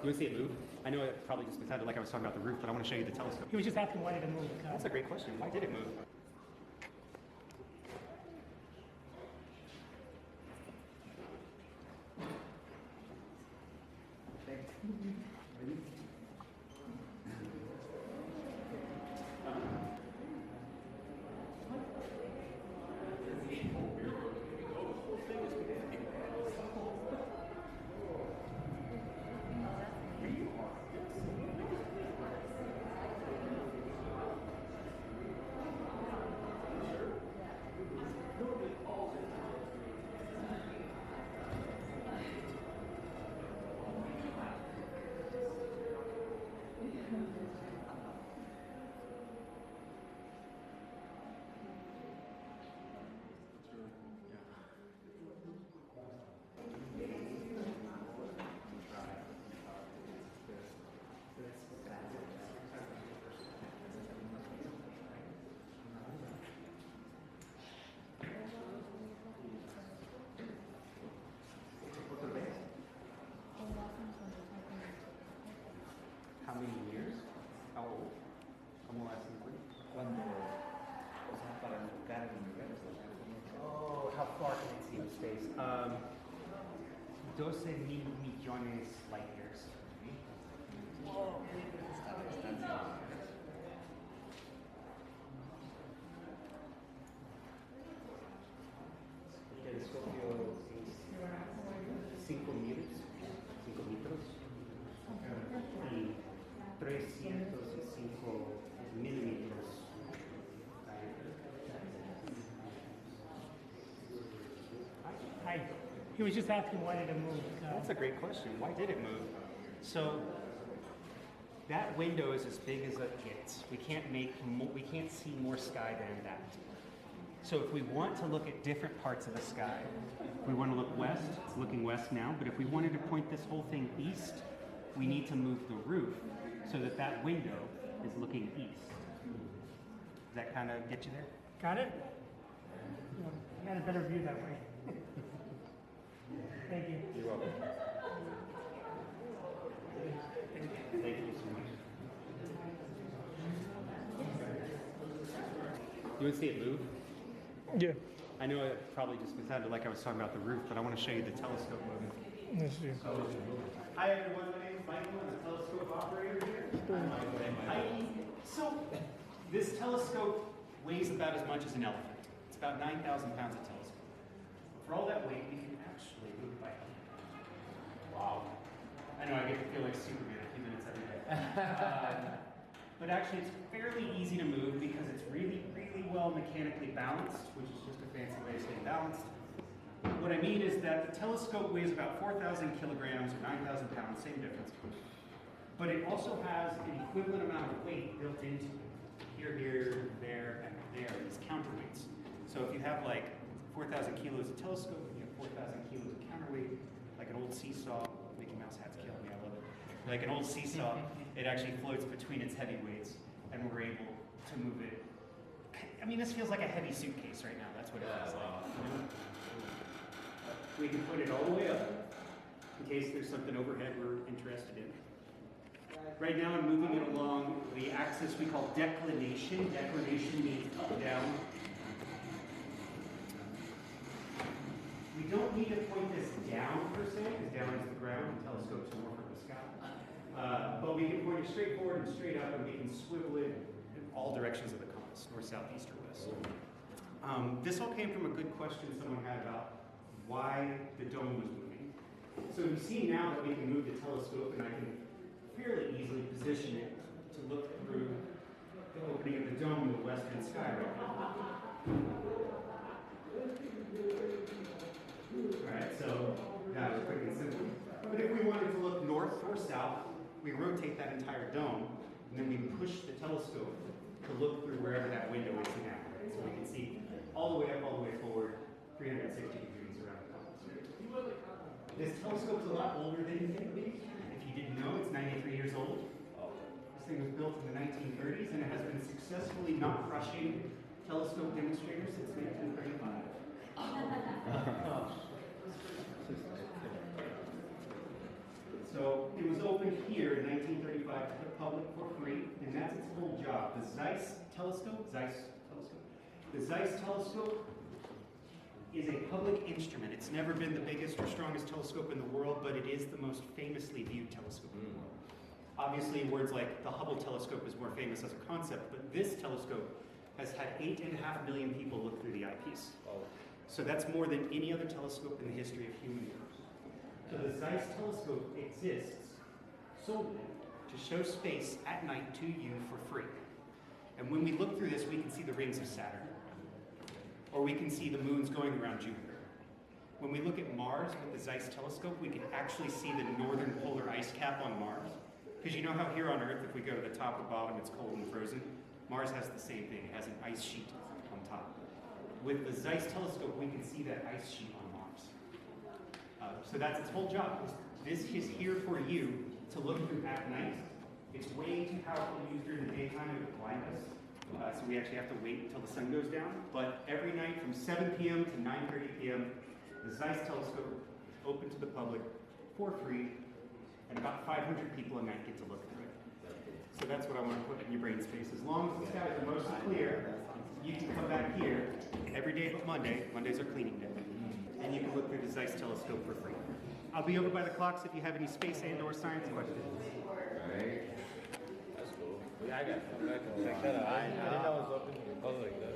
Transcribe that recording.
You want to see it move? I know it probably just sounded like I was talking about the roof, but I want to show you the telescope. He was just asking why did it move. That's a great question. Why did it move? How many years? How old? ¿Cómo hace? Cuando, o sea, para enfocar el universo. Oh, how far can it see in space? 12,000 millones light years. El telescopio es 5 metros y 305 milímetros. Hi. He was just asking why did it move. That's a great question. Why did it move? So that window is as big as it gets. We can't see more sky than that. So if we want to look at different parts of the sky, we want to look west. It's looking west now. But if we wanted to point this whole thing east, we need to move the roof so that that window is looking east. Does that kind of get you there? Got it? I had a better view that way. Thank you. You're welcome. Thank you so much. You want to see it move? Yeah. I know it probably just sounded like I was talking about the roof, but I want to show you the telescope moving. Let's see. Hi everyone, my name is Michael. I'm a telescope operator here. So this telescope weighs about as much as an elephant. It's about 9,000 pounds of telescope. For all that weight, we can actually move it by hand. Wow. I know I get to feel like Superman a few minutes every day. But actually it's fairly easy to move because it's really, really well mechanically balanced, which is just a fancy way of saying balanced. What I mean is that the telescope weighs about 4,000 kilograms or 9,000 pounds, same difference. But it also has an equivalent amount of weight built into it. Here, there, and there, these counterweights. So if you have like 4,000 kilos of telescope and you have 4,000 kilos of counterweight, like an old seesaw, Mickey Mouse hats kill me, I love it. Like an old seesaw, it actually floats between its heavy weights and we're able to move it. I mean, this feels like a heavy suitcase right now, that's what it feels like. We can put it all the way up in case there's something overhead we're interested in. Right now I'm moving it along the axis we call declination. Declination means up, down. We don't need to point this down per se, because down is the ground and telescopes are more from the sky. But we can point it straight forward and straight up, and we can swivel it in all directions of the compass, north, south, east, or west. This all came from a good question someone had about why the dome was moving. So you see now that we can move the telescope, and I can fairly easily position it to look through the opening of the dome in the western sky right now. Alright, so that was quick and simple. But if we wanted to look north or south, we rotate that entire dome, and then we push the telescope to look through wherever that window is now. Right? So we can see all the way up, all the way forward, 360 degrees around the compass. This telescope is a lot older than you think. If you didn't know, it's 93 years old. This thing was built in the 1930s, and it has been successfully not crushing telescope demonstrators since 1935. So it was opened to the public for free, and that's its whole job. The Zeiss telescope, the Zeiss telescope is a public instrument. It's never been the biggest or strongest telescope in the world, but it is the most famously viewed telescope in the world. Obviously, words like the Hubble telescope is more famous as a concept, but this telescope has had 8.5 million people look through the eyepiece. So that's more than any other telescope in the history of human work. So the Zeiss telescope exists solely to show space at night to you for free. And when we look through this, we can see the rings of Saturn, or we can see the moons going around Jupiter. When we look at Mars with the Zeiss telescope, we can actually see the northern polar ice cap on Mars. Because you know how here on Earth, if we go to the top or bottom, it's cold and frozen? Mars has the same thing. It has an ice sheet on top. With the Zeiss telescope, we can see that ice sheet on Mars. So that's its whole job. This is here for you to look through at night. It's way too powerful to use during the daytime. It would blind us. So we actually have to wait until the sun goes down. But every night from 7 p.m. to 9:30 p.m., the Zeiss telescope is open to the public for free, and about 500 people a night get to look through it. So that's what I want to put in your brain space. As long as the skies are mostly clear, you can come back here every day but Monday. Mondays are cleaning day. And you can look through the Zeiss telescope for free. I'll be over by the clocks if you have any space and or science questions. Right. That's cool. Yeah, I got to come back and check that out. I didn't know it was open to the public though.